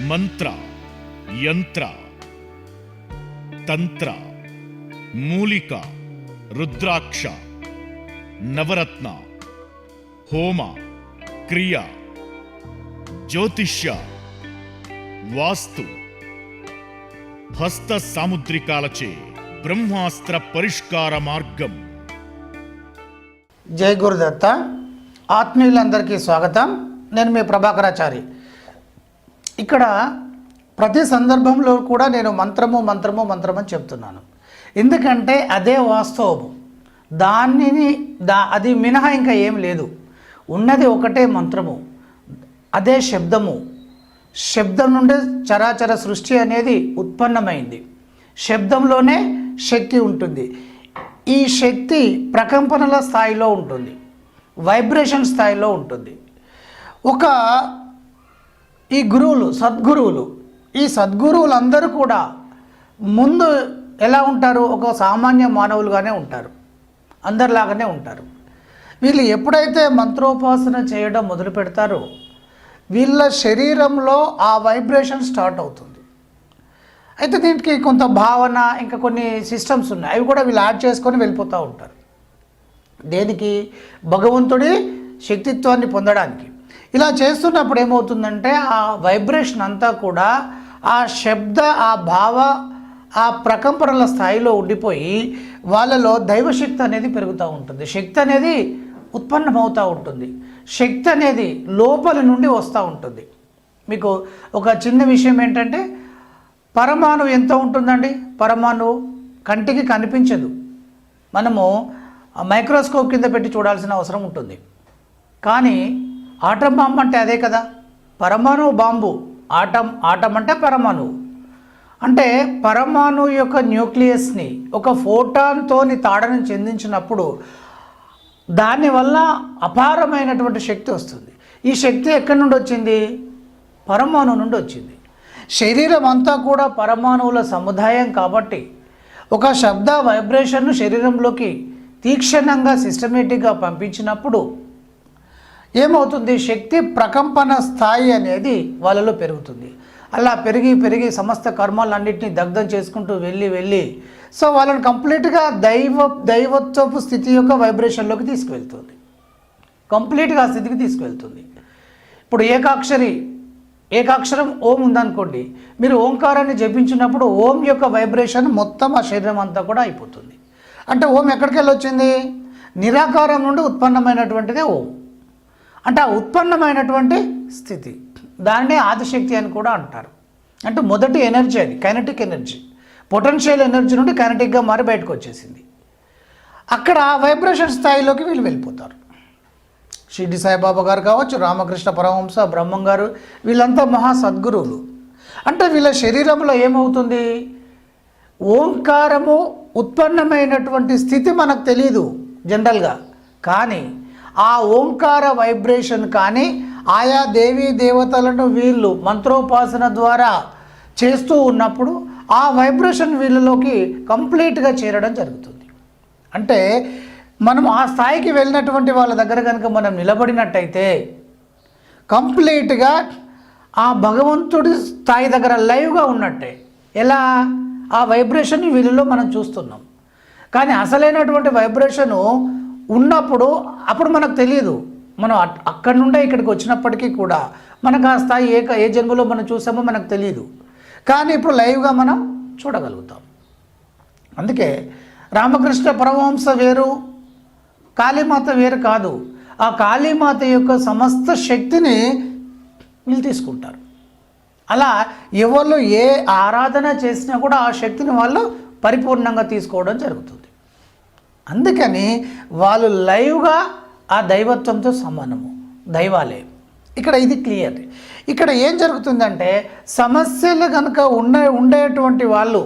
మంత్ర, యంత్ర, తంత్ర, మూలిక, రుద్రాక్ష, నవరత్న, హోమ, క్రియ, జ్యోతిష్య, వాస్తు, హస్త సాముద్రికాలచే బ్రహ్మాస్త్ర పరిష్కార మార్గం. జై గురుదత్త. ఆత్మీయులందరికీ స్వాగతం. నేను మీ ప్రభాకరాచారి. ఇక్కడ ప్రతి సందర్భంలో కూడా నేను మంత్రము అని చెప్తున్నాను. ఎందుకంటే అదే వాస్తవము. అది మినహా ఇంకా ఏం లేదు. ఉన్నది ఒకటే మంత్రము, అదే శబ్దము. శబ్దం నుండి చరాచర సృష్టి అనేది ఉత్పన్నమైంది. శబ్దంలోనే శక్తి ఉంటుంది. ఈ శక్తి ప్రకంపనల స్థాయిలో ఉంటుంది, వైబ్రేషన్ స్థాయిలో ఉంటుంది. ఈ గురువులు, ఈ సద్గురువులందరూ కూడా ముందు ఎలా ఉంటారు? ఒక సామాన్య మానవులుగానే ఉంటారు, అందరిలాగానే ఉంటారు. వీళ్ళు ఎప్పుడైతే మంత్రోపాసన చేయడం మొదలు పెడతారో వీళ్ళ శరీరంలో ఆ వైబ్రేషన్ స్టార్ట్ అవుతుంది. అయితే దీనికి కొంత భావన, ఇంకా కొన్ని సిస్టమ్స్ ఉన్నాయి, అవి కూడా వీళ్ళు యాడ్ చేసుకొని వెళ్ళిపోతూ ఉంటారు. దేనికి? భగవంతుడి శక్తిత్వాన్ని పొందడానికి. ఇలా చేస్తున్నప్పుడు ఏమవుతుందంటే ఆ వైబ్రేషన్ అంతా కూడా ఆ శబ్ద, ఆ భావ, ఆ ప్రకంపనల స్థాయిలో ఉండిపోయి వాళ్ళలో దైవశక్తి అనేది పెరుగుతూ ఉంటుంది. శక్తి అనేది ఉత్పన్నమవుతూ ఉంటుంది. శక్తి అనేది లోపలి నుండి వస్తూ ఉంటుంది. మీకు ఒక చిన్న విషయం ఏంటంటే, పరమాణువు ఎంత ఉంటుందండి? పరమాణువు కంటికి కనిపించదు. మనము మైక్రోస్కోప్ కింద పెట్టి చూడాల్సిన అవసరం ఉంటుంది. కానీ ఆటం బాంబు అంటే అదే కదా, పరమాణువు బాంబు. ఆటం అంటే పరమాణువు. అంటే పరమాణువు యొక్క న్యూక్లియస్ని ఒక ఫోటాన్తోని తాడనం చెందించినప్పుడు దానివల్ల అపారమైనటువంటి శక్తి వస్తుంది. ఈ శక్తి ఎక్కడి నుండి వచ్చింది? పరమాణువు నుండి వచ్చింది. శరీరం అంతా కూడా పరమాణువుల సముదాయం కాబట్టి ఒక శబ్ద వైబ్రేషన్ను శరీరంలోకి తీక్షణంగా సిస్టమేటిక్గా పంపించినప్పుడు ఏమవుతుంది? శక్తి ప్రకంపన స్థాయి అనేది వాళ్ళలో పెరుగుతుంది. అలా పెరిగి సమస్త కర్మాలన్నింటినీ దగ్ధం చేసుకుంటూ వెళ్ళి సో వాళ్ళని కంప్లీట్గా దైవత్వపు స్థితి యొక్క వైబ్రేషన్లోకి తీసుకువెళ్తుంది. కంప్లీట్గా ఆ స్థితికి తీసుకువెళ్తుంది. ఇప్పుడు ఏకాక్షరం ఓం ఉందనుకోండి, మీరు ఓంకారాన్ని జపించినప్పుడు ఓం యొక్క వైబ్రేషన్ మొత్తం ఆ శరీరం అంతా కూడా అయిపోతుంది. అంటే ఓం ఎక్కడికి వెళ్ళి వచ్చింది? నిరాకారం నుండి ఉత్పన్నమైనటువంటిదే ఓం. అంటే ఆ ఉత్పన్నమైనటువంటి స్థితి, దాన్నే ఆదిశక్తి అని కూడా అంటారు. అంటే మొదటి ఎనర్జీ అది, కైనటిక్ ఎనర్జీ. పొటెన్షియల్ ఎనర్జీ నుండి కైనటిక్గా మారి బయటకు వచ్చేసింది. అక్కడ వైబ్రేషన్ స్థాయిలోకి వీళ్ళు వెళ్ళిపోతారు. షిర్డి సాయిబాబా గారు కావచ్చు, రామకృష్ణ పరమహంస, బ్రహ్మం గారు, వీళ్ళంతా మహా సద్గురువులు. అంటే వీళ్ళ శరీరంలో ఏమవుతుంది? ఓంకారము ఉత్పన్నమైనటువంటి స్థితి మనకు తెలియదు జనరల్గా. కానీ ఆ ఓంకార వైబ్రేషన్ కానీ ఆయా దేవీ దేవతలను వీళ్ళు మంత్రోపాసన ద్వారా చేస్తూ ఉన్నప్పుడు ఆ వైబ్రేషన్ వీళ్ళలోకి కంప్లీట్గా చేరడం జరుగుతుంది. అంటే మనం ఆ స్థాయికి వెళ్ళినటువంటి వాళ్ళ దగ్గర కనుక మనం నిలబడినట్టయితే కంప్లీట్గా ఆ భగవంతుడి స్థాయి దగ్గర లైవ్గా ఉన్నట్టే. ఎలా? ఆ వైబ్రేషన్ వీళ్ళలో మనం చూస్తున్నాం. కానీ అసలైనటువంటి వైబ్రేషను ఉన్నప్పుడు అప్పుడు మనకు తెలియదు. మనం అక్కడి నుండే ఇక్కడికి వచ్చినప్పటికీ కూడా మనకు ఆ స్థాయి ఏ జన్మలో మనం చూసామో మనకు తెలియదు. కానీ ఇప్పుడు లైవ్గా మనం చూడగలుగుతాం. అందుకే రామకృష్ణ పరమహంస వేరు, కాళీమాత వేరు కాదు. ఆ కాళీమాత యొక్క సమస్త శక్తిని వీళ్ళు తీసుకుంటారు. అలా ఎవరు ఏ ఆరాధన చేసినా కూడా ఆ శక్తిని వాళ్ళు పరిపూర్ణంగా తీసుకోవడం జరుగుతుంది. అందుకని వాళ్ళు లైవ్గా ఆ దైవత్వంతో సమానము, దైవాలే. ఇక్కడ ఇది క్లియర్. ఇక్కడ ఏం జరుగుతుందంటే, సమస్యలు కనుక ఉండేటువంటి వాళ్ళు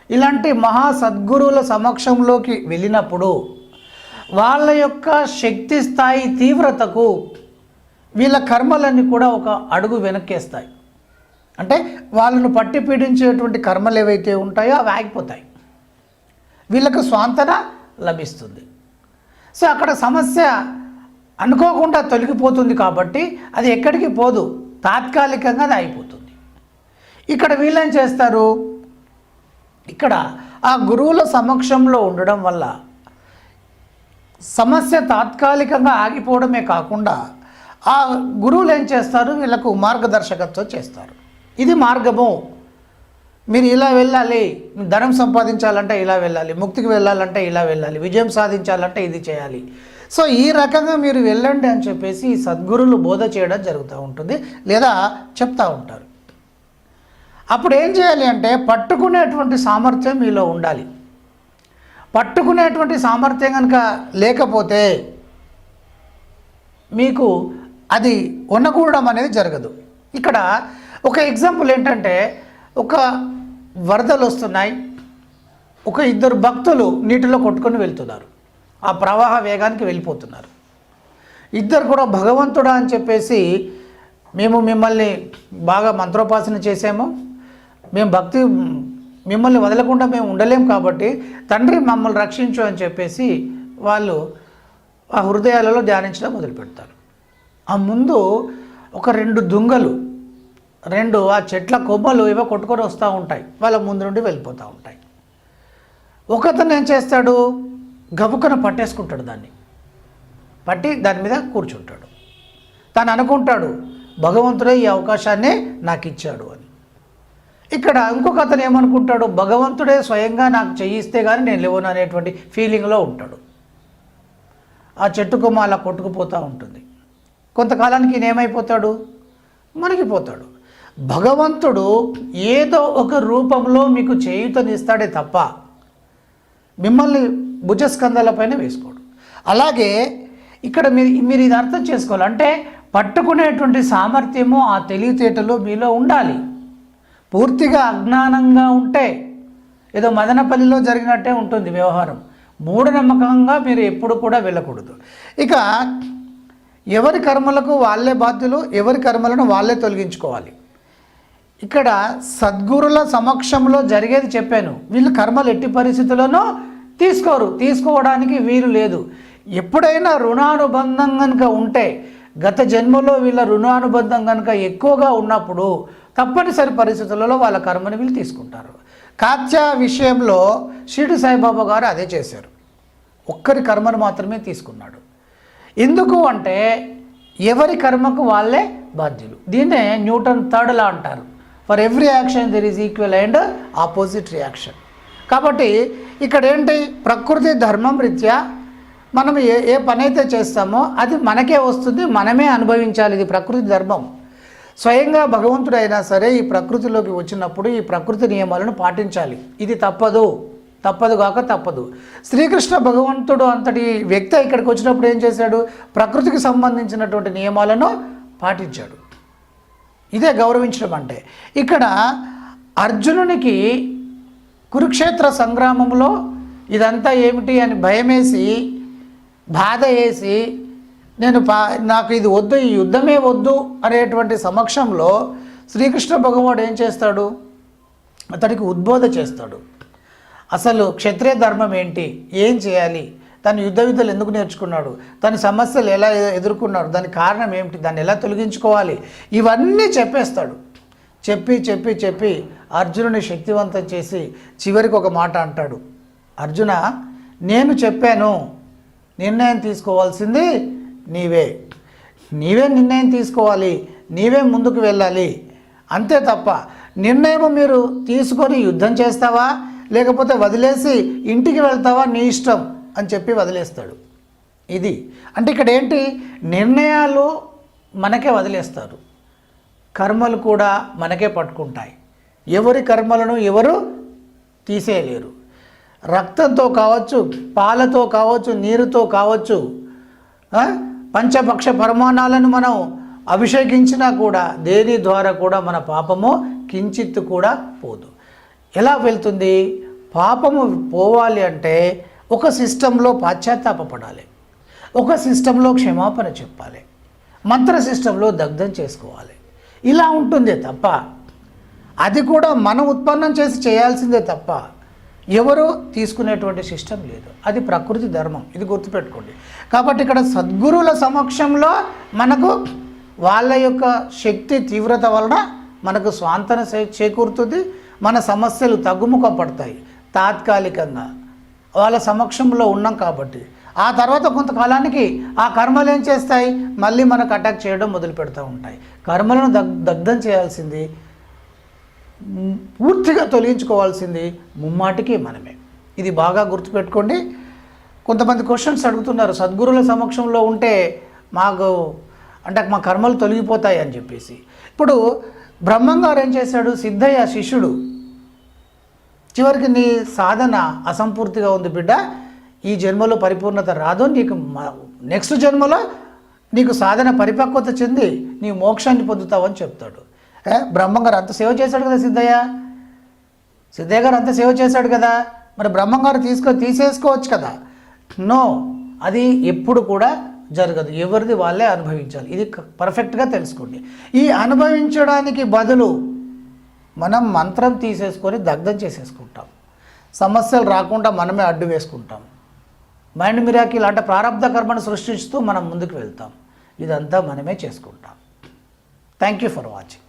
ఇలాంటి మహా సద్గురువుల సమక్షంలోకి వెళ్ళినప్పుడు వాళ్ళ యొక్క శక్తి స్థాయి తీవ్రతకు వీళ్ళ కర్మలన్నీ కూడా ఒక అడుగు వెనక్కేస్తాయి. అంటే వాళ్ళను పట్టి పీడించేటువంటి కర్మలు ఏవైతే ఉంటాయో అవి ఆగిపోతాయి. వీళ్ళకు స్వాంతన లభిస్తుంది. సో అక్కడ సమస్య అనుకోకుండా తొలగిపోతుంది కాబట్టి అది ఎక్కడికి పోదు, తాత్కాలికంగా అది అయిపోతుంది. ఇక్కడ వీళ్ళేం చేస్తారు, ఇక్కడ ఆ గురువుల సమక్షంలో ఉండడం వల్ల సమస్య తాత్కాలికంగా ఆగిపోవడమే కాకుండా ఆ గురువులు ఏం చేస్తారు, వీళ్ళకు మార్గదర్శకత్వం చేస్తారు. ఇది మార్గము, మీరు ఇలా వెళ్ళాలి, ధనం సంపాదించాలంటే ఇలా వెళ్ళాలి, ముక్తికి వెళ్ళాలంటే ఇలా వెళ్ళాలి, విజయం సాధించాలంటే ఇది చేయాలి. సో ఈ రకంగా మీరు వెళ్ళండి అని చెప్పేసి ఈ సద్గురువులు బోధ చేయడం జరుగుతూ ఉంటుంది, లేదా చెప్తూ ఉంటారు. అప్పుడు ఏం చేయాలి అంటే పట్టుకునేటువంటి సామర్థ్యం మీలో ఉండాలి. పట్టుకునేటువంటి సామర్థ్యం కనుక లేకపోతే మీకు అది ఉండకూడడం అనేది జరగదు. ఇక్కడ ఒక ఎగ్జాంపుల్ ఏంటంటే, ఒక వరదలు వస్తున్నాయి, ఒక ఇద్దరు భక్తులు నీటిలో కొట్టుకొని వెళ్తున్నారు, ఆ ప్రవాహ వేగానికి వెళ్ళిపోతున్నారు. ఇద్దరు కూడా భగవంతుడా అని చెప్పేసి, మేము మిమ్మల్ని బాగా మంత్రోపాసన చేసాము, మేము భక్తి మిమ్మల్ని వదలకుండా మేము ఉండలేం, కాబట్టి తండ్రి మమ్మల్ని రక్షించు అని చెప్పేసి వాళ్ళు ఆ హృదయాలలో ధ్యానించడం మొదలు పెడతారు. ఆ ముందు ఒక రెండు దుంగలు, రెండు ఆ చెట్ల కొమ్మలు ఏవో కొట్టుకొని వస్తూ ఉంటాయి, వాళ్ళ ముందు నుండి వెళ్ళిపోతూ ఉంటాయి. ఒకతను ఏం చేస్తాడు, గబుక్కన పట్టేసుకుంటాడు, దాన్ని పట్టి దాని మీద కూర్చుంటాడు. తను అనుకుంటాడు భగవంతుడే ఈ అవకాశాన్ని నాకు ఇచ్చాడు అని. ఇక్కడ ఇంకొక అతను ఏమనుకుంటాడు, భగవంతుడే స్వయంగా నాకు చేయిస్తే కానీ నేను లేవను అనేటువంటి ఫీలింగ్లో ఉంటాడు. ఆ చెట్టు కొమ్మ అలా కొట్టుకుపోతూ ఉంటుంది. కొంతకాలానికి ఈయన ఏమైపోతాడు, మునిగిపోతాడు. భగవంతుడు ఏదో ఒక రూపంలో మీకు చేయుతనిస్తాడే తప్ప మిమ్మల్ని భుజస్కంధాలపైన వేసుకోడు. అలాగే ఇక్కడ మీరు ఇది అర్థం చేసుకోవాలి, అంటే పట్టుకునేటువంటి సామర్థ్యము ఆ తెలివితేటలు మీలో ఉండాలి. పూర్తిగా అజ్ఞానంగా ఉంటే ఏదో మదనపల్లిలో జరిగినట్టే ఉంటుంది వ్యవహారం. మూఢనమ్మకంగా మీరు ఎప్పుడు కూడా వెళ్ళకూడదు. ఇక ఎవరి కర్మలకు వాళ్ళే బాధ్యులు, ఎవరి కర్మలను వాళ్ళే తొలగించుకోవాలి. ఇక్కడ సద్గురుల సమక్షంలో జరిగేది చెప్పాను. వీళ్ళు కర్మలు ఎట్టి పరిస్థితుల్లోనూ తీసుకోవడానికి వీలు లేదు. ఎప్పుడైనా రుణానుబంధం కనుక ఉంటే, గత జన్మలో వీళ్ళ రుణానుబంధం కనుక ఎక్కువగా ఉన్నప్పుడు తప్పనిసరి పరిస్థితులలో వాళ్ళ కర్మని వీళ్ళు తీసుకుంటారు. కాత్య విషయంలో షిరిడి సాయిబాబా గారు అదే చేశారు. ఒక్కరి కర్మను మాత్రమే తీసుకున్నాడు. ఎందుకు అంటే ఎవరి కర్మకు వాళ్ళే బాధ్యులు. దీన్నే న్యూటన్ థర్డ్ లా అంటారు, for every action there is equal and opposite reaction. కాబట్టి ఇక్కడ ఏంటి, ప్రకృతి ధర్మం రీత్యా మనం ఏ పని అయితే చేస్తామో అది మనకే వస్తుంది, మనమే అనుభవించాలి. ఇది ప్రకృతి ధర్మం. స్వయంగా భగవంతుడైనా సరే ఈ ప్రకృతిలోకి వచ్చినప్పుడు ఈ ప్రకృతి నియమాలను పాటించాలి. ఇది తప్పదు కాక తప్పదు. శ్రీకృష్ణ భగవంతుడు అంతటి వ్యక్తి ఇక్కడికి వచ్చినప్పుడు ఏం చేశాడు, ప్రకృతికి సంబంధించినటువంటి నియమాలను పాటించాడు. ఇదే గౌరవించడం అంటే. ఇక్కడ అర్జునునికి కురుక్షేత్ర సంగ్రామంలో ఇదంతా ఏమిటి అని భయమేసి, బాధ వేసి, నాకు ఇది వద్దు, ఈ యుద్ధమే వద్దు అనేటువంటి సమక్షంలో శ్రీకృష్ణ భగవానుడు ఏం చేస్తాడు, అతడికి ఉద్బోధ చేస్తాడు. అసలు క్షత్రియ ధర్మం ఏంటి, ఏం చేయాలి, తను యుద్ధ విద్యలు ఎందుకు నేర్చుకున్నాడు, తన సమస్యలు ఎలా ఎదుర్కొన్నాడు, దానికి కారణం ఏమిటి, దాన్ని ఎలా తొలగించుకోవాలి, ఇవన్నీ చెప్పేస్తాడు. చెప్పి అర్జునుని శక్తివంతం చేసి చివరికి ఒక మాట అంటాడు, అర్జున నేను చెప్పాను, నిర్ణయం తీసుకోవాల్సింది నీవే నిర్ణయం తీసుకోవాలి, నీవే ముందుకు వెళ్ళాలి, అంతే తప్ప నిర్ణయం మీరు తీసుకొని యుద్ధం చేస్తావా లేకపోతే వదిలేసి ఇంటికి వెళ్తావా నీ ఇష్టం అని చెప్పి వదిలేస్తాడు. ఇది అంటే ఇక్కడ ఏంటి, నిర్ణయాలు మనకే వదిలేస్తారు, కర్మలు కూడా మనకే పట్టుకుంటాయి. ఎవరి కర్మలను ఎవరు తీసేయలేరు. రక్తంతో కావచ్చు, పాలతో కావచ్చు, నీరుతో కావచ్చు, పంచభక్ష పరమాణాలను మనం అభిషేకించినా కూడా దేని ద్వారా కూడా మన పాపము కించిత్తు కూడా పోదు. ఎలా వెళ్తుంది, పాపము పోవాలి అంటే ఒక సిస్టంలో పశ్చాత్తాపపడాలి, ఒక సిస్టంలో క్షమాపణ చెప్పాలి, మంత్ర సిస్టంలో దగ్ధం చేసుకోవాలి. ఇలా ఉంటుంది తప్ప, అది కూడా మనం ఉత్పన్నం చేసి చేయాల్సిందే తప్ప ఎవరు తీసుకునేటువంటి సిస్టమ్ లేదు. అది ప్రకృతి ధర్మం, ఇది గుర్తుపెట్టుకోండి. కాబట్టి ఇక్కడ సద్గురువుల సమక్షంలో మనకు వాళ్ళ యొక్క శక్తి తీవ్రత వలన మనకు స్వాంతన చేకూరుతుంది, మన సమస్యలు తగ్గుముఖం పడతాయి తాత్కాలికంగా వాళ్ళ సమక్షంలో ఉన్నాం కాబట్టి. ఆ తర్వాత కొంతకాలానికి ఆ కర్మలు ఏం చేస్తాయి, మళ్ళీ మనకు అటాక్ చేయడం మొదలు పెడుతూ ఉంటాయి. కర్మలను దగ్ధం చేయాల్సింది, పూర్తిగా తొలగించుకోవాల్సింది ముమ్మాటికి మనమే. ఇది బాగా గుర్తుపెట్టుకోండి. కొంతమంది క్వశ్చన్స్ అడుగుతున్నారు, సద్గురువుల సమక్షంలో ఉంటే మాకు అంటే మా కర్మలు తొలగిపోతాయి అని చెప్పేసి. ఇప్పుడు బ్రహ్మంగారు ఏం చేశాడు, సిద్ధయ్య శిష్యుడు, చివరికి నీ సాధన అసంపూర్తిగా ఉంది బిడ్డ, ఈ జన్మలో పరిపూర్ణత రాదు, నీకు నెక్స్ట్ జన్మలో నీకు సాధన పరిపక్వత చెంది నీ మోక్షాన్ని పొందుతావు అని చెప్తాడు. బ్రహ్మంగారు అంత సేవ చేశాడు కదా సిద్ధయ్య గారు అంత సేవ చేశాడు కదా, మరి బ్రహ్మంగారు తీసేసుకోవచ్చు కదా. నో, అది ఎప్పుడు కూడా జరగదు. ఎవరిది వాళ్ళే అనుభవించాలి. ఇది పర్ఫెక్ట్గా తెలుసుకోండి. ఈ అనుభవించడానికి బదులు మనం మంత్రం తీసేసుకొని దగ్ధం చేసేసుకుంటాం, సమస్యలు రాకుండా మనమే అడ్డు వేసుకుంటాం. మైండ్ మిరాకిల్ అంటే ప్రారంభ కర్మను సృష్టిస్తూ మనం ముందుకు వెళ్తాం. ఇదంతా మనమే చేసుకుంటాం. Thank you for watching.